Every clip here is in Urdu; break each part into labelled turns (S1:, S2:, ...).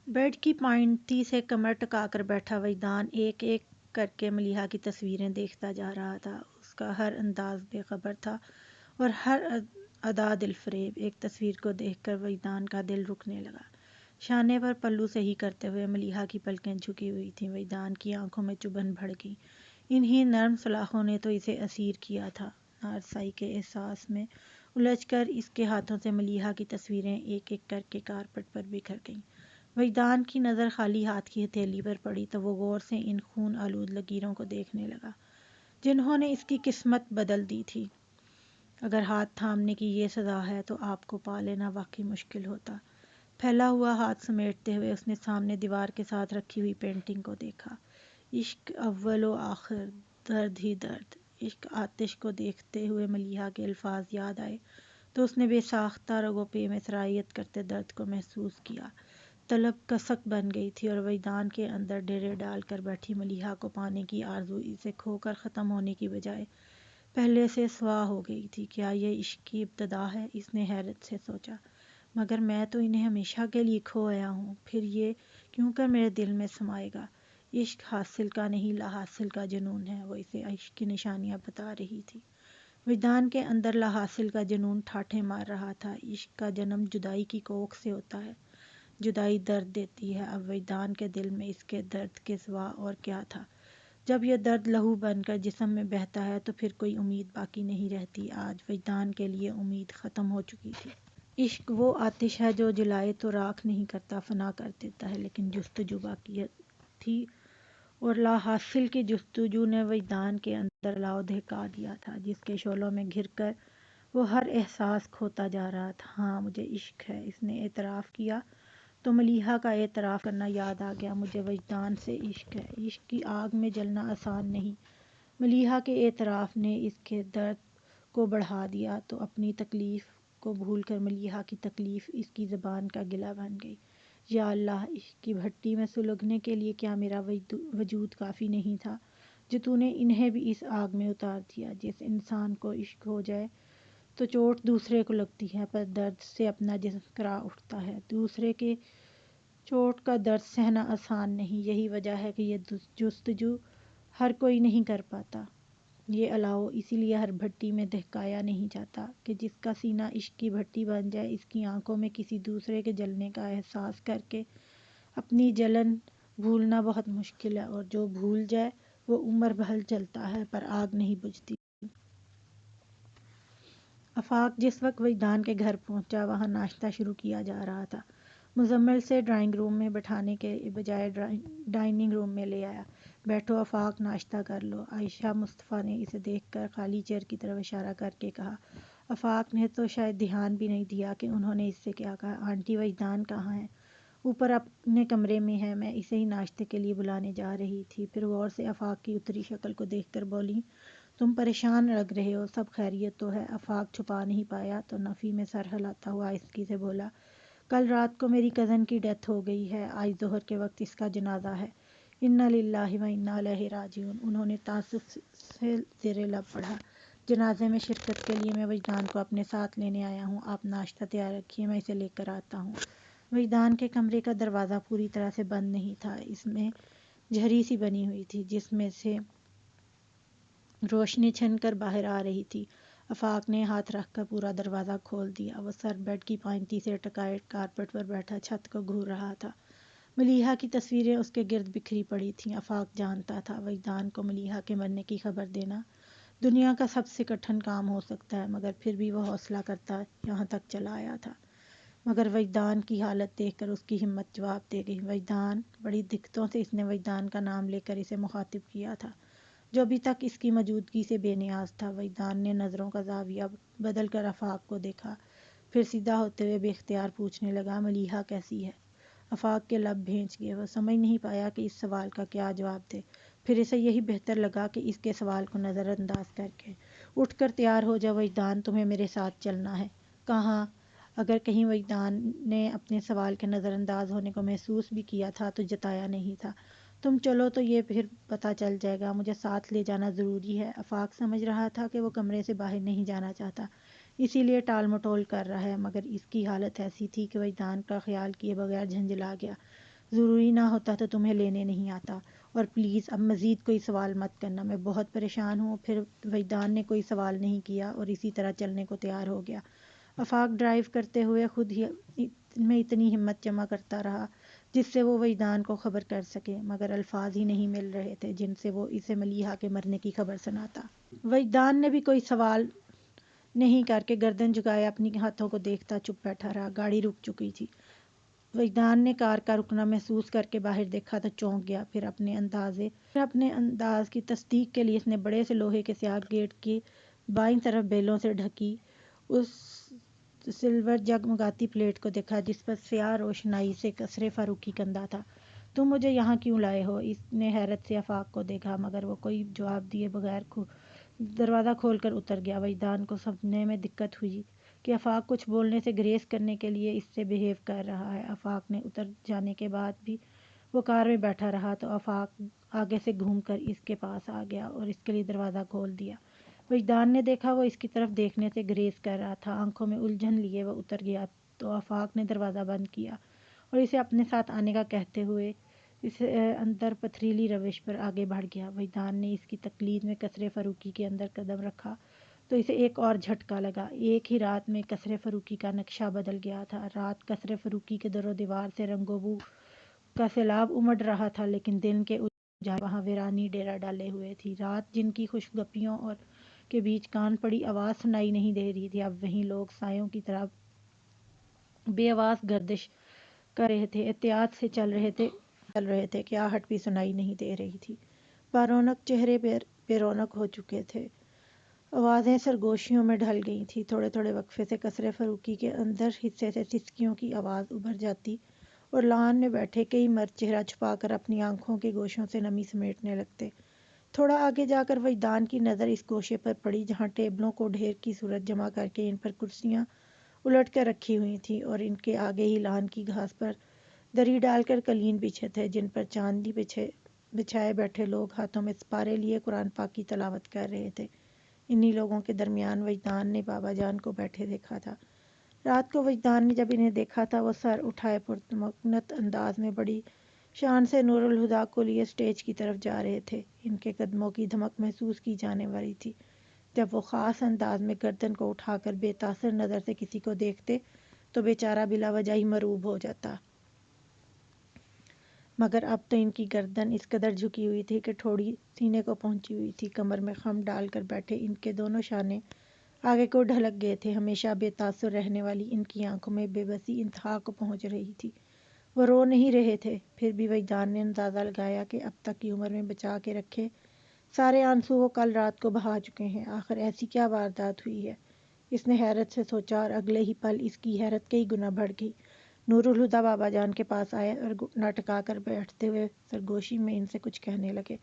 S1: بیڈ کی پائنٹی سے کمر ٹکا کر بیٹھا وجدان ایک ایک کر کے ملیحہ کی تصویریں دیکھتا جا رہا تھا۔ اس کا ہر انداز بے خبر تھا اور ہر ادا دل فریب۔ ایک تصویر کو دیکھ کر وجدان کا دل رکنے لگا۔ شانے پر پلو صحیح کرتے ہوئے ملیحہ کی پلکیں جھکی ہوئی تھیں۔ وجدان کی آنکھوں میں چبھن بڑھ گئی۔ انہی نرم سلاخوں نے تو اسے اسیر کیا تھا۔ نارسائی کے احساس میں الجھ کر اس کے ہاتھوں سے ملیحہ کی تصویریں ایک ایک کر کے کارپٹ پر بکھر گئیں۔ وجدان کی نظر خالی ہاتھ کی ہتھیلی پر پڑی تو وہ غور سے ان خون آلود لکیروں کو دیکھنے لگا جنہوں نے اس کی قسمت بدل دی تھی۔ اگر ہاتھ تھامنے کی یہ سزا ہے تو آپ کو پا لینا واقعی مشکل ہوتا۔ پھیلا ہوا ہاتھ سمیٹتے ہوئے اس نے سامنے دیوار کے ساتھ رکھی ہوئی پینٹنگ کو دیکھا۔ عشق اول و آخر، درد ہی درد۔ عشق آتش کو دیکھتے ہوئے ملیحہ کے الفاظ یاد آئے تو اس نے بے ساختہ رگوں پہ میں سرایت کرتے درد کو محسوس کیا۔ طلب کسک بن گئی تھی اور وجدان کے اندر ڈیرے ڈال کر بیٹھی ملیحہ کو پانے کی آرزو اسے کھو کر ختم ہونے کی بجائے پہلے سے سوا ہو گئی تھی۔ کیا یہ عشق کی ابتدا ہے؟ اس نے حیرت سے سوچا۔ مگر میں تو انہیں ہمیشہ کے لیے کھویا ہوں، پھر یہ کیوں کر میرے دل میں سمائے گا؟ عشق حاصل کا نہیں لا حاصل کا جنون ہے، وہ اسے عشق کی نشانیاں بتا رہی تھی۔ وجدان کے اندر لا حاصل کا جنون ٹھاٹھیں مار رہا تھا۔ عشق کا جنم جدائی کی کوکھ سے ہوتا ہے۔ جدائی درد دیتی ہے۔ اب وجدان کے دل میں اس کے درد کے سوا اور کیا تھا؟ جب یہ درد لہو بن کر جسم میں بہتا ہے تو پھر کوئی امید باقی نہیں رہتی۔ آج وجدان کے لیے امید ختم ہو چکی تھی۔ عشق وہ آتش ہے جو جلائے تو راکھ نہیں کرتا، فنا کر دیتا ہے، لیکن جستجو باقی تھی اور لا حاصل کی جستجو نے وجدان کے اندر الاؤ دہکا دیا تھا جس کے شعلوں میں گھر کر وہ ہر احساس کھوتا جا رہا تھا۔ ہاں مجھے عشق ہے، اس نے اعتراف کیا تو ملیحہ کا اعتراف کرنا یاد آ گیا۔ مجھے وجدان سے عشق ہے۔ عشق کی آگ میں جلنا آسان نہیں۔ ملیحہ کے اعتراف نے اس کے درد کو بڑھا دیا تو اپنی تکلیف کو بھول کر ملیحہ کی تکلیف اس کی زبان کا گلہ بن گئی۔ یا اللہ، عشق کی بھٹی میں سلگنے کے لیے کیا میرا وجود کافی نہیں تھا جو تو نے انہیں بھی اس آگ میں اتار دیا۔ جس انسان کو عشق ہو جائے تو چوٹ دوسرے کو لگتی ہے پر درد سے اپنا جسم کرا اٹھتا ہے۔ دوسرے کے چوٹ کا درد سہنا آسان نہیں۔ یہی وجہ ہے کہ یہ جستجو ہر کوئی نہیں کر پاتا۔ یہ الاؤ اسی لیے ہر بھٹی میں دہکایا نہیں جاتا کہ جس کا سینہ عشق کی بھٹی بن جائے، اس کی آنکھوں میں کسی دوسرے کے جلنے کا احساس کر کے اپنی جلن بھولنا بہت مشکل ہے، اور جو بھول جائے وہ عمر بھر جلتا ہے پر آگ نہیں بجھتی۔ آفاق جس وقت وجدان کے گھر پہنچا وہاں ناشتہ شروع کیا جا رہا تھا۔ مزمل سے ڈرائنگ روم میں بٹھانے کے بجائے ڈائننگ روم میں لے آیا۔ بیٹھو آفاق، ناشتہ کر لو۔ عائشہ مصطفیٰ نے اسے دیکھ کر خالی چیئر کی طرف اشارہ کر کے کہا۔ آفاق نے تو شاید دھیان بھی نہیں دیا کہ انہوں نے اس سے کیا کہا۔ آنٹی وجدان کہاں ہے؟ اوپر اپنے کمرے میں ہے، میں اسے ہی ناشتے کے لیے بلانے جا رہی تھی۔ پھر غور سے آفاق کی اتری شکل کو دیکھ کر بولی، تم پریشان لگ رہے ہو، سب خیریت تو ہے؟ آفاق چھپا نہیں پایا تو نفی میں سر ہلاتا ہوا آہستگی سے بولا، کل رات کو میری کزن کی ڈیتھ ہو گئی ہے، آج ظہر کے وقت اس کا جنازہ ہے۔ انا للہ و انا الیہ راجعون۔ انہوں نے تعصب سے زیر لب پڑھا۔ جنازے میں شرکت کے لیے میں وجدان کو اپنے ساتھ لینے آیا ہوں، آپ ناشتہ تیار رکھیے، میں اسے لے کر آتا ہوں۔ وجدان کے کمرے کا دروازہ پوری طرح سے بند نہیں تھا، اس میں جھری سی بنی ہوئی تھی جس میں سے روشنی چھن کر باہر آ رہی تھی۔ آفاق نے ہاتھ رکھ کر پورا دروازہ کھول دیا۔ وہ سر بیڈ کی پائنٹی سے ٹکائے کارپٹ پر بیٹھا چھت کو گھور رہا تھا۔ ملیحہ کی تصویریں اس کے گرد بکھری پڑی تھیں۔ آفاق جانتا تھا وجدان کو ملیحہ کے مرنے کی خبر دینا دنیا کا سب سے کٹھن کام ہو سکتا ہے، مگر پھر بھی وہ حوصلہ کرتا یہاں تک چلا آیا تھا۔ مگر وجدان کی حالت دیکھ کر اس کی ہمت جواب دے گئی۔ وجدان! بڑی دقتوں سے اس نے وجدان کا نام لے کر اسے مخاطب کیا تھا جو ابھی تک اس کی موجودگی سے بے نیاز تھا۔ وجدان نے نظروں کا زاویہ بدل کر آفاق کو دیکھا، پھر سیدھا ہوتے ہوئے بے اختیار پوچھنے لگا، ملیحہ کیسی ہے؟ آفاق کے لب بھینچ گئے۔ وہ سمجھ نہیں پایا کہ اس سوال کا کیا جواب دے، پھر اسے یہی بہتر لگا کہ اس کے سوال کو نظر انداز کر کے اٹھ کر تیار ہو جا وجدان، تمہیں میرے ساتھ چلنا ہے۔ کہاں؟ اگر کہیں وجدان نے اپنے سوال کے نظر انداز ہونے کو محسوس بھی کیا تھا تو جتایا نہیں تھا۔ تم چلو تو یہ پھر پتہ چل جائے گا، مجھے ساتھ لے جانا ضروری ہے۔ آفاق سمجھ رہا تھا کہ وہ کمرے سے باہر نہیں جانا چاہتا، اسی لیے ٹال مٹول کر رہا ہے، مگر اس کی حالت ایسی تھی کہ وجدان کا خیال کیے بغیر جھنجھلا گیا۔ ضروری نہ ہوتا تو تمہیں لینے نہیں آتا، اور پلیز اب مزید کوئی سوال مت کرنا، میں بہت پریشان ہوں۔ پھر وجدان نے کوئی سوال نہیں کیا اور اسی طرح چلنے کو تیار ہو گیا۔ آفاق ڈرائیو کرتے ہوئے خود ہی میں اتنی ہمت جمع کرتا رہا جس سے وہ وجدان کو خبر کر سکے، مگر الفاظ ہی نہیں مل رہے تھے جن سے وہ اسے ملیحہ کے مرنے کی خبر سناتا۔ وجدان نے بھی کوئی سوال نہیں کر کے گردن جھکائے اپنی ہاتھوں کو دیکھتا چپ بیٹھا رہا۔ گاڑی رک چکی تھی۔ وجدان نے کار کا رکنا محسوس کر کے باہر دیکھا تو چونک گیا۔ پھر اپنے انداز کی تصدیق کے لیے اس نے بڑے سے لوہے کے سیاہ گیٹ کی بائیں طرف بیلوں سے ڈھکی اس سلور جگمگاتی پلیٹ کو دیکھا جس پر سیاہ روشنائی سے قصر فاروقی کندہ تھا۔ تم مجھے یہاں کیوں لائے ہو؟ اس نے حیرت سے آفاق کو دیکھا، مگر وہ کوئی جواب دیے بغیر دروازہ کھول کر اتر گیا۔ وجدان کو سمجھنے میں دقت ہوئی کہ آفاق کچھ بولنے سے گریز کرنے کے لیے اس سے بہیو کر رہا ہے۔ آفاق نے اتر جانے کے بعد بھی وہ کار میں بیٹھا رہا تو آفاق آگے سے گھوم کر اس کے پاس آ گیا اور اس کے لیے دروازہ کھول دیا۔ وجدان نے دیکھا وہ اس کی طرف دیکھنے سے گریز کر رہا تھا۔ آنکھوں میں الجھن لیے وہ اتر گیا تو آفاق نے دروازہ بند کیا اور اسے اپنے ساتھ آنے کا کہتے ہوئے اس اندر پتھریلی روش پر آگے بڑھ گیا۔ وجدان نے اس کی تقلید میں قصر فاروقی کے اندر قدم رکھا تو اسے ایک اور جھٹکا لگا۔ ایک ہی رات میں قصر فاروقی کا نقشہ بدل گیا تھا۔ رات قصر فاروقی کے در و دیوار سے رنگ و بو کا سیلاب امڑ رہا تھا، لیکن دن کے اجالے وہاں ویرانی ڈیرا ڈالے ہوئے تھی۔ رات جن کی خوشگپیوں اور کے بیچ کان پڑی آواز سنائی نہیں دے رہی تھی، اب وہیں لوگ سایوں کی طرح بے آواز گردش کر رہے تھے، احتیاط سے چل رہے تھے کہ آہٹ بھی سنائی نہیں دے رہی تھی۔ بارونق چہرے بے رونق ہو چکے تھے، آوازیں سرگوشیوں میں ڈھل گئی تھیں۔ تھوڑے تھوڑے وقفے سے قصر فاروقی کے اندر حصے سے سسکیوں کی آواز ابھر جاتی اور لان میں بیٹھے کئی مرد چہرہ چھپا کر اپنی آنکھوں کے گوشوں سے نمی سمیٹنے لگتے۔ تھوڑا آگے جا کر وجدان کی نظر اس گوشے پر پڑی جہاں ٹیبلوں کو ڈھیر کی صورت جمع کر کے ان پر کرسیاں الٹ کر رکھی ہوئی تھیں اور ان کے آگے ہی لان کی گھاس پر دری ڈال کر قلین بچھے تھے جن پر چاندی بچھائے بیٹھے لوگ ہاتھوں میں سپارے لیے قرآن پاک کی تلاوت کر رہے تھے۔ انہی لوگوں کے درمیان وجدان نے بابا جان کو بیٹھے دیکھا تھا۔ رات کو وجدان نے جب انہیں دیکھا تھا وہ سر اٹھائے پرتمکنت انداز میں بڑی شان سے نور الہدیٰ کو لیے اسٹیج کی طرف جا رہے تھے۔ ان کے قدموں کی دھمک محسوس کی جانے والی تھی۔ جب وہ خاص انداز میں گردن کو اٹھا کر بے تاثر نظر سے کسی کو دیکھتے تو بیچارہ بلا وجہ ہی مروب ہو جاتا، مگر اب تو ان کی گردن اس قدر جھکی ہوئی تھی کہ ٹھوڑی سینے کو پہنچی ہوئی تھی۔ کمر میں خم ڈال کر بیٹھے ان کے دونوں شانے آگے کو ڈھلک گئے تھے۔ ہمیشہ بے تاثر رہنے والی ان کی آنکھوں میں بے بسی انتہا کو پہنچ رہی تھی۔ وہ رو نہیں رہے تھے، پھر بھی وجدان نے اندازہ لگایا کہ اب تک کی عمر میں بچا کے رکھے سارے آنسو وہ کل رات کو بہا چکے ہیں۔ آخر ایسی کیا واردات ہوئی ہے؟ اس نے حیرت سے سوچا اور اگلے ہی پل اس کی حیرت کئی گنا بڑھ گئی۔ نور الہدیٰ بابا جان کے پاس آئے اور گھٹنا ٹکا کر بیٹھتے ہوئے سرگوشی میں ان سے کچھ کہنے لگے۔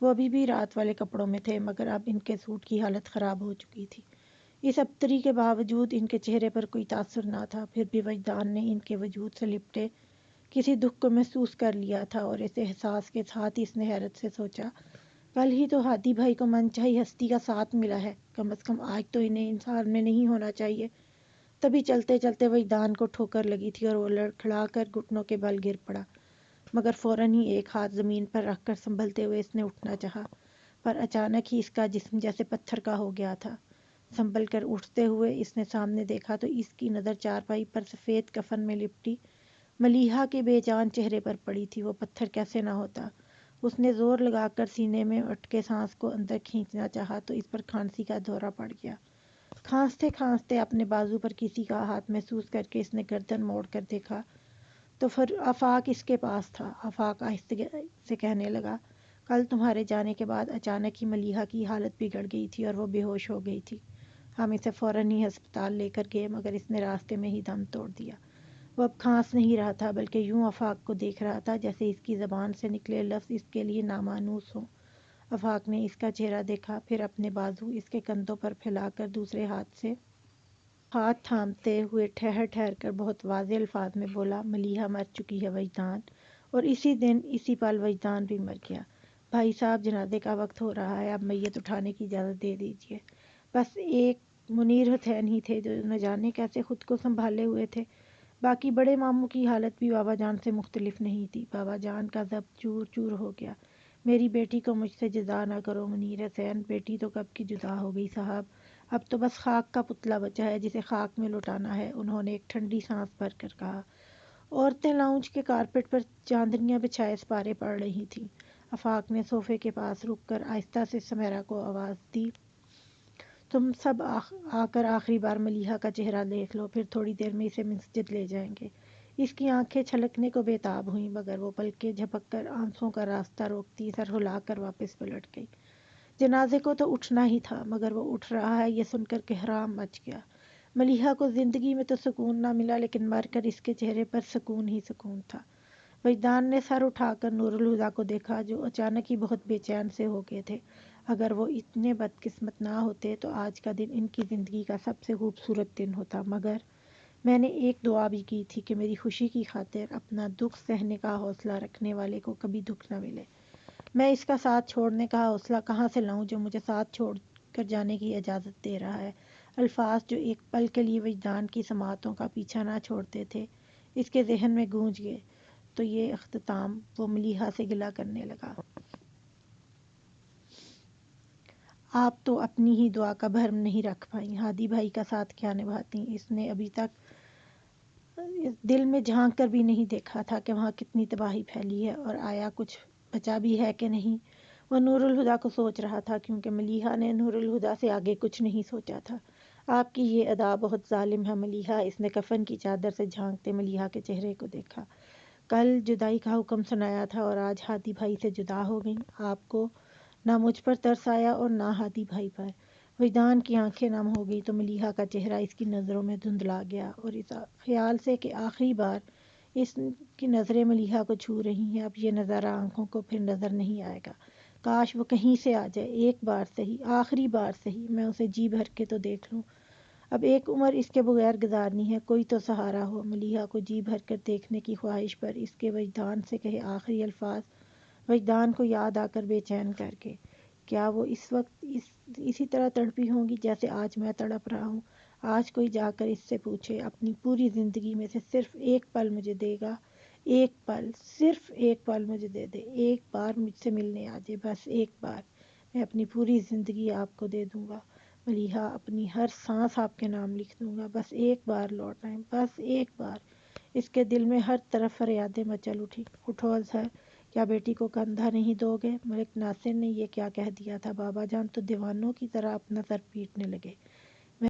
S1: وہ ابھی بھی رات والے کپڑوں میں تھے، مگر اب ان کے سوٹ کی حالت خراب ہو چکی تھی۔ اس ابتری کے باوجود ان کے چہرے پر کوئی تاثر نہ تھا۔ پھر بھی وجدان نے ان کے وجود سے لپٹے کسی دکھ کو محسوس کر لیا تھا اور اس احساس کے ساتھ اس نے حیرت سے سوچا، کل ہی تو ہادی بھائی کو منچاہی ہستی کا ساتھ ملا ہے، کم از کم آج تو انہیں ان حال میں نہیں ہونا چاہیے۔ تبھی چلتے چلتے وجدان کو ٹھوکر لگی تھی اور وہ لڑکھڑا کر گھٹنوں کے بل گر پڑا، مگر فوراً ہی ایک ہاتھ زمین پر رکھ کر سنبھلتے ہوئے اس نے اٹھنا چاہا، پر اچانک ہی اس کا جسم جیسے پتھر کا ہو گیا تھا۔ سنبھل کر اٹھتے ہوئے اس نے سامنے دیکھا تو اس کی نظر چارپائی پر سفید کفن میں لپٹی ملیحہ کے بے جان چہرے پر پڑی تھی۔ وہ پتھر کیسے نہ ہوتا؟ اس نے زور لگا کر سینے میں اٹکے سانس کو اندر کھینچنا چاہا تو اس پر کھانسی کا دورہ پڑ گیا۔ کھانستے کھانستے اپنے بازو پر کسی کا ہاتھ محسوس کر کے اس نے گردن موڑ کر دیکھا تو پھر آفاق اس کے پاس تھا۔ آفاق آہستہ سے کہنے لگا، کل تمہارے جانے کے بعد اچانک ہی ملیحہ کی حالت بگڑ گئی تھی اور وہ بے ہوش ہو گئی تھی۔ ہم اسے فوراً ہی ہسپتال لے کر گئے، مگر اس نے راستے میں ہی دم توڑ دیا۔ وہ اب کھانس نہیں رہا تھا، بلکہ یوں آفاق کو دیکھ رہا تھا جیسے اس کی زبان سے نکلے لفظ اس کے لیے نامانوس ہوں۔ آفاق نے اس کا چہرہ دیکھا، پھر اپنے بازو اس کے کندھوں پر پھیلا کر دوسرے ہاتھ سے ہاتھ تھامتے ہوئے ٹھہر ٹھہر کر بہت واضح الفاظ میں بولا، ملیحہ مر چکی ہے وجدان، اور اسی دن اسی پل وجدان بھی مر گیا۔ بھائی صاحب، جنازے کا وقت ہو رہا ہے، اب میت اٹھانے کی اجازت دے دیجیے۔ بس ایک منیر حسین ہی تھے جو نہ جانے کیسے خود کو سنبھالے ہوئے تھے۔ باقی بڑے ماموں کی حالت بھی بابا جان سے مختلف نہیں تھی۔ بابا جان کا ضبط چور چور ہو گیا۔ میری بیٹی کو مجھ سے جدا نہ کرو منیر حسین، بیٹی تو کب کی جدا ہو گئی صاحب، اب تو بس خاک کا پتلا بچا ہے جسے خاک میں لٹانا ہے، انہوں نے ایک ٹھنڈی سانس بھر کر کہا۔ عورتیں لاؤنج کے کارپٹ پر چاندنیاں بچھائے سپارے پڑھ رہی تھیں۔ آفاق نے صوفے کے پاس رک کر آہستہ سے سمیرا کو آواز دی، تم سب آ کر آخری بار ملیحہ کا چہرہ دیکھ لو، پھر تھوڑی دیر میں اسے مسجد لے جائیں گے۔ اس کی آنکھیں چھلکنے کو بے تاب ہوئیں، مگر وہ پلکیں جھپک کر آنسوں کا راستہ روکتی سر ہلا کر واپس پلٹ گئی۔ جنازے کو تو اٹھنا ہی تھا، مگر وہ اٹھ رہا ہے یہ سن کر کہرام مچ گیا۔ ملیحہ کو زندگی میں تو سکون نہ ملا، لیکن مر کر اس کے چہرے پر سکون ہی سکون تھا۔ وجدان نے سر اٹھا کر نور الہدیٰ کو دیکھا، جو اچانک ہی بہت بے چین سے ہو گئے تھے۔ اگر وہ اتنے بدقسمت نہ ہوتے تو آج کا دن ان کی زندگی کا سب سے خوبصورت دن ہوتا، مگر میں نے ایک دعا بھی کی تھی کہ میری خوشی کی خاطر اپنا دکھ سہنے کا حوصلہ رکھنے والے کو کبھی دکھ نہ ملے۔ میں اس کا ساتھ چھوڑنے کا حوصلہ کہاں سے لاؤں جو مجھے ساتھ چھوڑ کر جانے کی اجازت دے رہا ہے؟ الفاظ جو ایک پل کے لیے وجدان کی سماعتوں کا پیچھا نہ چھوڑتے تھے اس کے ذہن میں گونج گئے تو یہ اختتام وہ ملیحہ سے گلہ کرنے لگا۔ آپ تو اپنی ہی دعا کا بھرم نہیں رکھ پائیں، ہادی بھائی کا ساتھ کیا نبھاتی؟ اس نے ابھی تک دل میں جھانک کر بھی نہیں دیکھا تھا کہ وہاں کتنی تباہی پھیلی ہے اور آیا کچھ بچا بھی ہے کہ نہیں۔ وہ نور الہدیٰ کو سوچ رہا تھا، کیونکہ ملیحہ نے نور الہدیٰ سے آگے کچھ نہیں سوچا تھا۔ آپ کی یہ ادا بہت ظالم ہے ملیحہ، اس نے کفن کی چادر سے جھانکتے ملیحہ کے چہرے کو دیکھا۔ کل جدائی کا حکم سنایا تھا اور آج ہادی بھائی سے جدا ہو گئیں۔ آپ کو نہ مجھ پر ترس آیا اور نہ ہادی بھائی پر۔ وجدان کی آنکھیں نم ہو گئی تو ملیحہ کا چہرہ اس کی نظروں میں دھندلا گیا، اور اس خیال سے کہ آخری بار اس کی نظریں ملیحہ کو چھو رہی ہیں، اب یہ نظارہ آنکھوں کو پھر نظر نہیں آئے گا۔ کاش وہ کہیں سے آ جائے، ایک بار صحیح، آخری بار صحیح، میں اسے جی بھر کے تو دیکھ لوں۔ اب ایک عمر اس کے بغیر گزارنی ہے، کوئی تو سہارا ہو۔ ملیحہ کو جی بھر کر دیکھنے کی خواہش پر اس کے وجدان سے کہے آخری الفاظ وجدان کو یاد آ کر بے چین کر کے، کیا وہ اس وقت اسی طرح تڑپی ہوں گی جیسے آج میں تڑپ رہا ہوں؟ آج کوئی جا کر اس سے پوچھے، اپنی پوری زندگی میں سے صرف ایک پل مجھے دے گا، ایک پل، صرف ایک پل مجھے دے دے، ایک بار مجھ سے ملنے آ جائے، بس ایک بار، میں اپنی پوری زندگی آپ کو دے دوں گا ملیحہ، اپنی ہر سانس آپ کے نام لکھ دوں گا، بس ایک بار لوٹ آئیں، بس ایک بار۔ اس کے دل میں ہر طرف فریادیں مچل اٹھی، اٹھو اظہر، کیا بیٹی کو کندھا نہیں دو گے؟ ملک ناصر نے یہ کیا کہہ دیا تھا؟ بابا جان تو دیوانوں کی طرح اپنا سر پیٹنے لگے۔